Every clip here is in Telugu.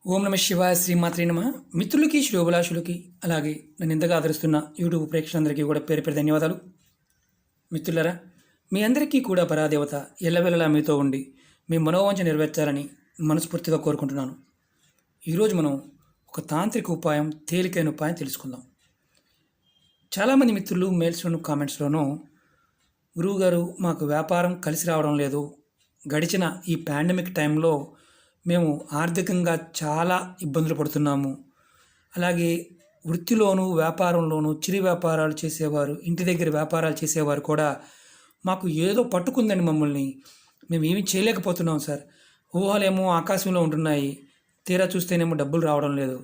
ఓం నమ శివాయ శ్రీమాత్రే నమ. మిత్రులకి శ్రేయోభిలాషులకి అలాగే నన్ను ఇంతగా ఆదరిస్తున్న యూట్యూబ్ ప్రేక్షకులందరికీ కూడా పేరు పేరు ధన్యవాదాలు. మిత్రులరా, మీ అందరికీ కూడా పరాదేవత ఎల్లవెల్లలా మీతో ఉండి మీ మనోవాంఛ నెరవేర్చాలని మనస్ఫూర్తిగా కోరుకుంటున్నాను. ఈరోజు మనం ఒక తాంత్రిక ఉపాయం, తేలికైన ఉపాయం తెలుసుకుందాం. చాలామంది మిత్రులు మెయిల్స్లోను కామెంట్స్లోనూ, గురువుగారు మాకు వ్యాపారం కలిసి రావడం లేదు, గడిచిన ఈ పాండమిక్ టైంలో మేము ఆర్థికంగా చాలా ఇబ్బందులు పడుతున్నాము, అలాగే వృత్తిలోనూ వ్యాపారంలోనూ చిరు వ్యాపారాలు చేసేవారు, ఇంటి దగ్గర వ్యాపారాలు చేసేవారు కూడా మాకు ఏదో పట్టుకుందండి మమ్మల్ని, మేము ఏమీ చేయలేకపోతున్నాం సార్, ఊహలేమో ఆకాశంలో ఉంటున్నాయి, తీరా చూస్తేనేమో డబ్బులు రావడం లేదు,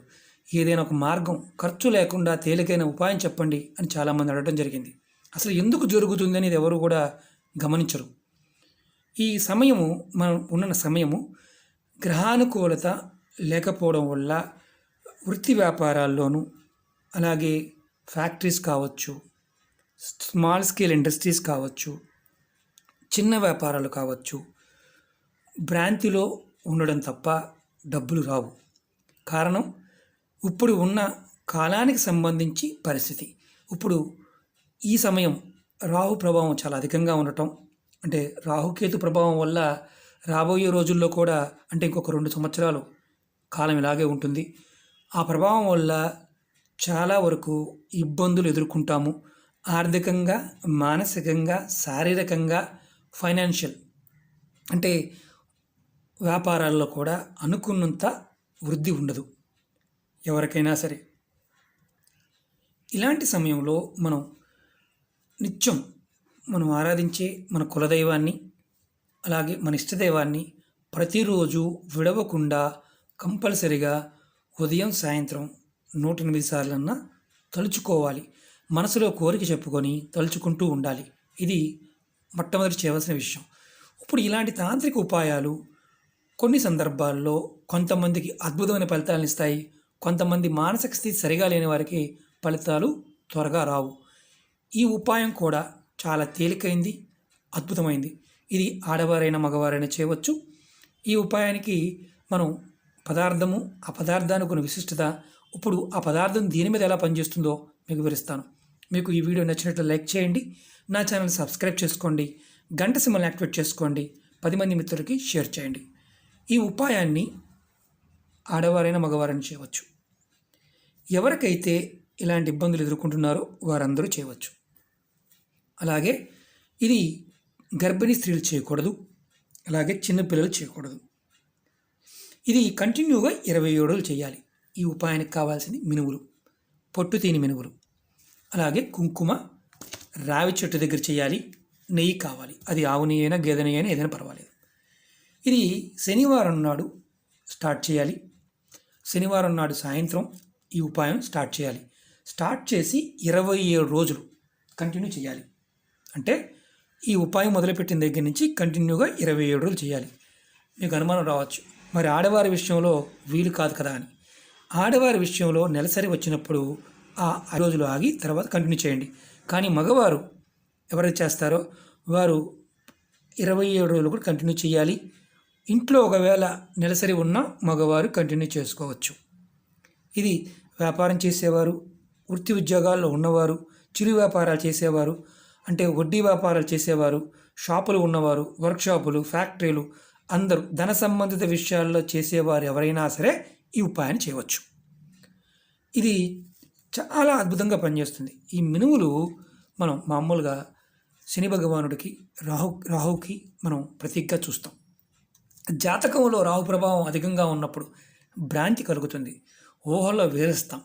ఏదైనా ఒక మార్గం ఖర్చు లేకుండా తేలికైన ఉపాయం చెప్పండి అని చాలామంది అడగడం జరిగింది. అసలు ఎందుకు జరుగుతుంది అనేది ఎవరు కూడా గమనించరు. ఈ సమయము, మనం ఉన్న సమయము గ్రహానుకూలత లేకపోవడం వల్ల వృత్తి వ్యాపారాల్లోనూ, అలాగే ఫ్యాక్టరీస్ కావచ్చు, స్మాల్ స్కేల్ ఇండస్ట్రీస్ కావచ్చు, చిన్న వ్యాపారాలు కావచ్చు, భ్రాంతిలో ఉండడం తప్ప డబ్బులు రావు. కారణం ఇప్పుడు ఉన్న కాలానికి సంబంధించి పరిస్థితి. ఇప్పుడు ఈ సమయం రాహు ప్రభావం చాలా అధికంగా ఉండటం, అంటే రాహుకేతు ప్రభావం వల్ల రాబోయే రోజుల్లో కూడా, అంటే ఇంకొక 2 సంవత్సరాలు కాలం ఇలాగే ఉంటుంది. ఆ ప్రభావం వల్ల చాలా వరకు ఇబ్బందులు ఎదుర్కొంటాము. ఆర్థికంగా, మానసికంగా, శారీరకంగా, ఫైనాన్షియల్, అంటే వ్యాపారాల్లో కూడా అనుకున్నంత వృద్ధి ఉండదు ఎవరికైనా సరే. ఇలాంటి సమయంలో మనం నిత్యం మనం ఆరాధించే మన కులదైవాన్ని, అలాగే మన ఇష్టదైవాన్ని ప్రతిరోజు విడవకుండా కంపల్సరిగా ఉదయం సాయంత్రం 108 సార్లన్నా తలుచుకోవాలి. మనసులో కోరిక చెప్పుకొని తలుచుకుంటూ ఉండాలి. ఇది మొట్టమొదటి చేయవలసిన విషయం. ఇప్పుడు ఇలాంటి తాంత్రిక ఉపాయాలు కొన్ని సందర్భాల్లో కొంతమందికి అద్భుతమైన ఫలితాలను ఇస్తాయి. కొంతమంది మానసిక స్థితి సరిగా లేని వారికి ఫలితాలు త్వరగా రావు. ఈ ఉపాయం కూడా చాలా తేలికైంది, అద్భుతమైంది. ఇది ఆడవారైనా మగవారైనా చేయవచ్చు. ఈ ఉపాయానికి మనం పదార్థము, ఆ పదార్థానికి కొన్ని విశిష్టత, ఇప్పుడు ఆ పదార్థం దీని మీద ఎలా పనిచేస్తుందో మీకు వివరిస్తాను. మీకు ఈ వీడియో నచ్చినట్లు లైక్ చేయండి, నా ఛానల్ సబ్స్క్రైబ్ చేసుకోండి, గంట సింబల్ని యాక్టివేట్ చేసుకోండి, 10 మంది మిత్రులకి షేర్ చేయండి. ఈ ఉపాయాన్ని ఆడవారైనా మగవారైనా చేయవచ్చు. ఎవరికైతే ఇలాంటి ఇబ్బందులు ఎదుర్కొంటున్నారో వారందరూ చేయవచ్చు. అలాగే ఇది గర్భిణీ స్త్రీలు చేయకూడదు, అలాగే చిన్నపిల్లలు చేయకూడదు. ఇది కంటిన్యూగా 27 రోజులు చేయాలి. ఈ ఉపాయానికి కావాల్సింది మినువులు, పొట్టు తీని మినువులు, అలాగే కుంకుమ, రావి చెట్టు దగ్గర చేయాలి. నెయ్యి కావాలి, అది ఆవు నెయ్యి అయినా గేదె నెయ్యి అయినా ఏదైనా పర్వాలేదు. ఇది శనివారం నాడు స్టార్ట్ చేయాలి. శనివారం నాడు సాయంత్రం ఈ ఉపాయం స్టార్ట్ చేయాలి. స్టార్ట్ చేసి 27 రోజులు కంటిన్యూ చేయాలి. అంటే ఈ ఉపాయం మొదలుపెట్టిన దగ్గర నుంచి కంటిన్యూగా 27 రోజులు చేయాలి. మీకు అనుమానం రావచ్చు, మరి ఆడవారి విషయంలో వీలు కాదు కదా అని. ఆడవారి విషయంలో నెలసరి వచ్చినప్పుడు ఆ 5 రోజులు ఆగి తర్వాత కంటిన్యూ చేయండి. కానీ మగవారు ఎవరైతే చేస్తారో వారు 27 రోజులు కూడా కంటిన్యూ చేయాలి. ఇంట్లో ఒకవేళ నెలసరి ఉన్నా మగవారు కంటిన్యూ చేసుకోవచ్చు. ఇది వ్యాపారం చేసేవారు, వృత్తి ఉద్యోగాల్లో ఉన్నవారు, చిరు వ్యాపారాలు చేసేవారు, అంటే వడ్డీ వ్యాపారాలు చేసేవారు, షాపులు ఉన్నవారు, వర్క్షాపులు, ఫ్యాక్టరీలు, అందరూ ధన సంబంధిత విషయాల్లో చేసేవారు ఎవరైనా సరే ఈ ఉపాయాన్ని చేయవచ్చు. ఇది చాలా అద్భుతంగా పనిచేస్తుంది. ఈ మినువులు మనం మామూలుగా శని భగవానుడికి, రాహుకి మనం ప్రతీకగా చూస్తాం. జాతకంలో రాహు ప్రభావం అధికంగా ఉన్నప్పుడు భ్రాంతి కలుగుతుంది, ఊహల్లో వేరేస్తాం.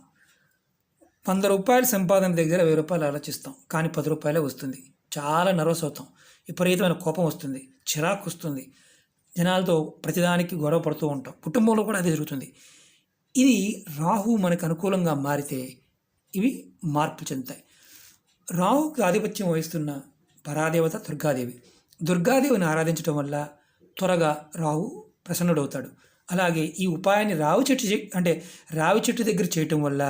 100 రూపాయల సంపాదన దగ్గర 1000 రూపాయలు ఆలోచిస్తాం, కానీ 10 రూపాయలే వస్తుంది. చాలా నర్వస్ అవుతాం, విపరీతమైన కోపం వస్తుంది, చిరాకు వస్తుంది, జనాలతో ప్రతిదానికి గొడవ పడుతూ ఉంటాం. కుటుంబంలో కూడా అదే జరుగుతుంది. ఇది రాహు మనకు అనుకూలంగా మారితే ఇవి మార్పు చెందుతాయి. రాహుకి ఆధిపత్యం వహిస్తున్న పరాదేవత దుర్గాదేవి. దుర్గాదేవిని ఆరాధించడం వల్ల త్వరగా రాహు ప్రసన్నుడవుతాడు. అలాగే ఈ ఉపాయాన్ని రావి చెట్టు దగ్గర చేయటం వల్ల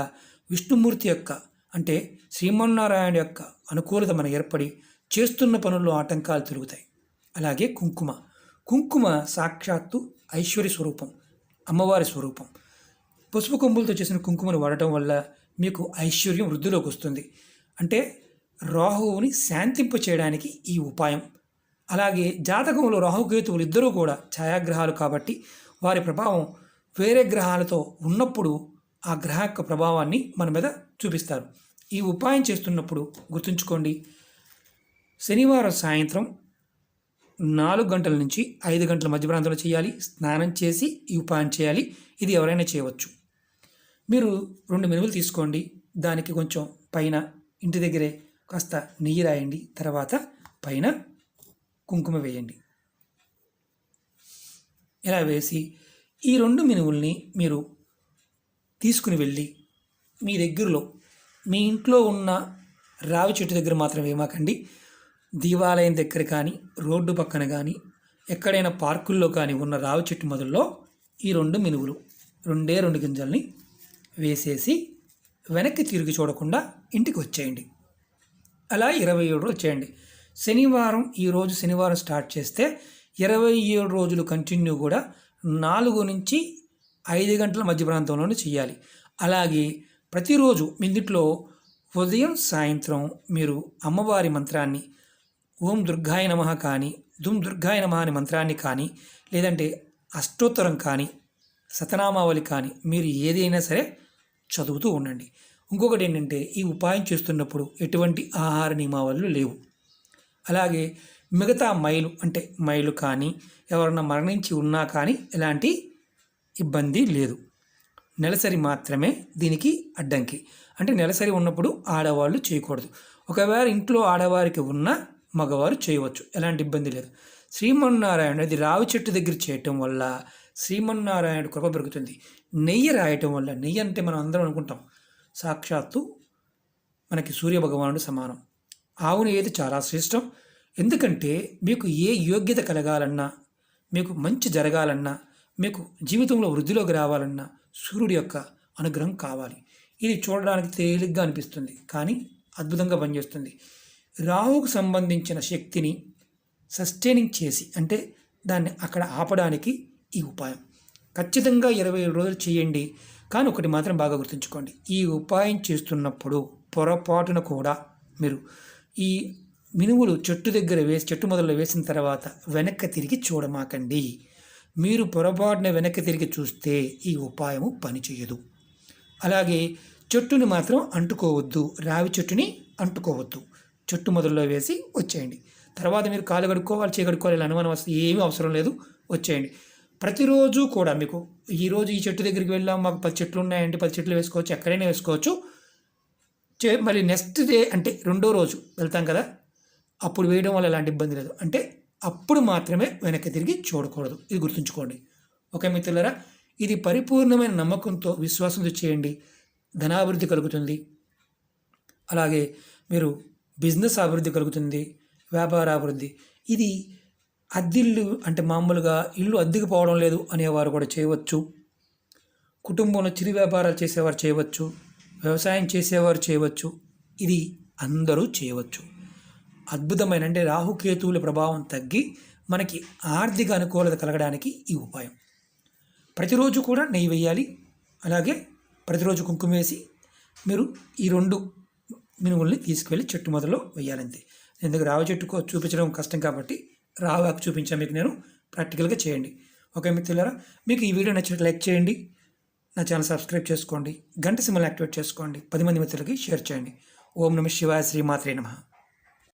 విష్ణుమూర్తి యొక్క, అంటే శ్రీమన్నారాయణ యొక్క అనుకూలత మన ఏర్పడి చేస్తున్న పనుల్లో ఆటంకాలు తొలుగుతాయి. అలాగే కుంకుమ సాక్షాత్తు ఐశ్వర్య స్వరూపం, అమ్మవారి స్వరూపం. పసుపు కొమ్ములతో చేసిన కుంకుమను వాడటం వల్ల మీకు ఐశ్వర్యం వృద్ధిలోకి వస్తుంది. అంటే రాహువుని శాంతింప చేయడానికి ఈ ఉపాయం. అలాగే జాతకంలో రాహుకేతువులు ఇద్దరూ కూడా ఛాయాగ్రహాలు కాబట్టి వారి ప్రభావం వేరే గ్రహాలతో ఉన్నప్పుడు ఆ గ్రహ యొక్క ప్రభావాన్ని మన మీద చూపిస్తారు. ఈ ఉపాయం చేస్తున్నప్పుడు గుర్తుంచుకోండి, శనివారం సాయంత్రం 4 గంటల నుంచి 5 గంటల మధ్య ప్రాంతంలో చేయాలి. స్నానం చేసి ఈ ఉపాయం చేయాలి. ఇది ఎవరైనా చేయవచ్చు. మీరు 2 మినుములు తీసుకోండి. దానికి కొంచెం పైన ఇంటి దగ్గరే కాస్త నెయ్యి రాయండి. తర్వాత పైన కుంకుమ వేయండి. ఇలా వేసి ఈ 2 మినుముల్ని మీరు తీసుకుని వెళ్ళి మీ దగ్గరలో మీ ఇంట్లో ఉన్న రావి చెట్టు దగ్గర మాత్రం వేయమాకండి. దేవాలయం దగ్గర కానీ, రోడ్డు పక్కన కానీ, ఎక్కడైనా పార్కుల్లో కానీ ఉన్న రావి చెట్టు మొదల్లో ఈ 2 మినువులు 2 గింజల్ని వేసేసి వెనక్కి తిరిగి చూడకుండా ఇంటికి వచ్చేయండి. అలా 27 రోజులు చేయండి. ఈరోజు శనివారం స్టార్ట్ చేస్తే 27 రోజులు కంటిన్యూ కూడా 4 నుంచి 5 గంటల మధ్య ప్రాంతంలోనే చేయాలి. అలాగే ప్రతిరోజు మీ ఇంట్లో ఉదయం సాయంత్రం మీరు అమ్మవారి మంత్రాన్ని ఓం దుర్గాయ నమః కానీ, దుమ్ దుర్గాయ నమః అనే మంత్రాన్ని కానీ, లేదంటే అష్టోత్తరం కానీ, శతనామావళి కానీ మీరు ఏదైనా సరే చదువుతూ ఉండండి. ఇంకొకటి ఏంటంటే ఈ ఉపాయం చేస్తున్నప్పుడు ఎటువంటి ఆహార నియమావళులు లేవు. అలాగే మిగతా మైలు కానీ ఎవరన్నా మరణించి ఉన్నా కానీ ఎలాంటి ఇబ్బంది లేదు. నెలసరి మాత్రమే దీనికి అడ్డంకి. అంటే నెలసరి ఉన్నప్పుడు ఆడవాళ్ళు చేయకూడదు. ఒకవేళ ఇంట్లో ఆడవారికి ఉన్న మగవారు చేయవచ్చు, ఎలాంటి ఇబ్బంది లేదు. శ్రీమన్నారాయణ అది రావి చెట్టు దగ్గర చేయటం వల్ల శ్రీమన్నారాయణుడు కృప పెరుగుతుంది. నెయ్యి రాయటం వల్ల, నెయ్యి అంటే మనం అందరం అనుకుంటాం సాక్షాత్తు మనకి సూర్యభగవానుడు సమానం. ఆవు నెయ్యి అయితే చాలా శ్రేష్టం. ఎందుకంటే మీకు ఏ యోగ్యత కలగాలన్నా, మీకు మంచి జరగాలన్నా, మీకు జీవితంలో వృద్ధిలోకి రావాలన్నా సూర్యుడి యొక్క అనుగ్రహం కావాలి. ఇది చూడడానికి తేలిగ్గా అనిపిస్తుంది కానీ అద్భుతంగా పనిచేస్తుంది. రాహువుకు సంబంధించిన శక్తిని సస్టైనింగ్ చేసి, అంటే దాన్ని అక్కడ ఆపడానికి ఈ ఉపాయం. ఖచ్చితంగా 27 రోజులు చేయండి. కానీ ఒకటి మాత్రం బాగా గుర్తుంచుకోండి, ఈ ఉపాయం చేస్తున్నప్పుడు పొరపాటున కూడా మీరు ఈ మినుములు చెట్టు మొదల్లో వేసిన తర్వాత వెనక్కి తిరిగి చూడమాకండి. మీరు పొరపాటున వెనక్కి తిరిగి చూస్తే ఈ ఉపాయము పనిచేయదు. అలాగే చెట్టుని మాత్రం అంటుకోవద్దు, రావి చెట్టుని అంటుకోవద్దు. చెట్టు మొదల్లో వేసి వచ్చేయండి. తర్వాత మీరు కాలు కడుక్కోవాలి, చేయగడుక్కోవాలి, ఇలా అనుమానం వస్తే ఏమీ అవసరం లేదు, వచ్చేయండి. ప్రతిరోజు కూడా మీకు ఈరోజు ఈ చెట్టు దగ్గరికి వెళ్ళాం, మాకు 10 చెట్లు ఉన్నాయండి, 10 చెట్లు వేసుకోవచ్చు, ఎక్కడైనా వేసుకోవచ్చు. మళ్ళీ నెక్స్ట్ డే అంటే 2వ రోజు వెళ్తాం కదా, అప్పుడు వేయడం వల్ల ఎలాంటి ఇబ్బంది లేదు. అంటే అప్పుడు మాత్రమే వెనక్కి తిరిగి చూడకూడదు. ఇది గుర్తుంచుకోండి. ఓకే మిత్రులారా, ఇది పరిపూర్ణమైన నమ్మకంతో, విశ్వాసంతో చేయండి. ధనాభివృద్ధి కలుగుతుంది. అలాగే మీరు బిజినెస్ అభివృద్ధి కలుగుతుంది, వ్యాపార అభివృద్ధి. ఇది అద్దిల్లు అంటే మామూలుగా ఇల్లు అద్దెకి పోవడం లేదు అనేవారు కూడా చేయవచ్చు. కుటుంబంలో చిరు వ్యాపారాలు చేసేవారు చేయవచ్చు, వ్యవసాయం చేసేవారు చేయవచ్చు. ఇది అందరూ చేయవచ్చు. అద్భుతమైన అంటే రాహుకేతువుల ప్రభావం తగ్గి మనకి ఆర్థిక అనుకూలత కలగడానికి ఈ ఉపాయం. ప్రతిరోజు కూడా నెయ్యి వేయాలి. అలాగే ప్రతిరోజు కుంకుమ వేసి మీరు ఈ 2 మినుముల్ని తీసుకువెళ్ళి చెట్టు మొదలో వేయాలంతే. ఎందుకు రావి చెట్టుకు చూపించడం కష్టం కాబట్టి రావాకు చూపించాను మీకు నేను, ప్రాక్టికల్గా చేయండి. ఓకే మిత్రులారా, మీకు ఈ వీడియో నచ్చినట్టు లైక్ చేయండి, నా ఛానల్ సబ్స్క్రైబ్ చేసుకోండి, గంట సింబల్ యాక్టివేట్ చేసుకోండి, 10 మంది మిత్రులకి షేర్ చేయండి. ఓం నమః శివాయ, శ్రీమాత్రే నమః.